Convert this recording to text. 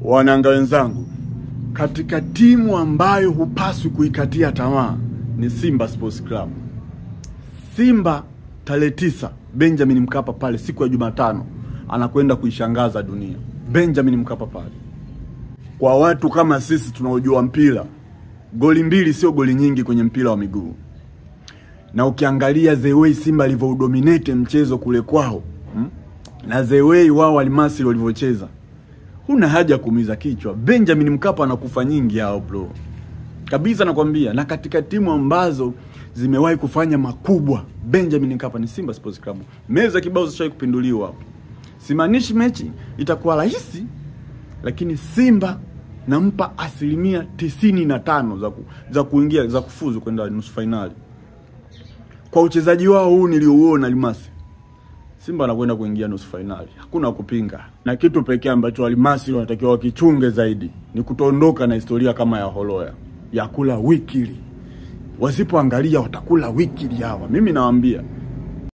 Wananga wenzangu, katika timu ambayo hupaswi kuikatia tamaa ni Simba Sports Club. Simba tarehe 9 Benjamin Mkapa pale siku ya Jumatano anakwenda kuishangaza dunia. Benjamin Mkapa pale. Kwa watu kama sisi tunaojua mpira, goli mbili sio goli nyingi kwenye mpira wa miguu. Na ukiangalia the way Simba alivyodominate mchezo kule kwao, na the way wao Almasri walivyocheza, huna haja kuumiza kichwa. Benjamin Mkapa anakufa nyingi hao bro. Kabisa nakwambia, na katika timu ambazo zimewahi kufanya makubwa, Benjamin Mkapa ni Simba Sports Club. Meza kibao zishawahi kupinduliwa hapo. Simaanishi mechi itakuwa rahisi, lakini Simba nampa 95% za kuingia, za kufuzu kwenda nusu finali. Kwa uchezaji wao huu niliouona Almasri, Simba anakwenda kuingia nusu finali. Hakuna kupinga. Na kitu pekee ambacho Almasri wanatakiwa wakichunge zaidi ni kutoondoka na historia kama ya Holoya ya kula wikili. Wasipoangalia watakula wikili hawa. Mimi nawaambia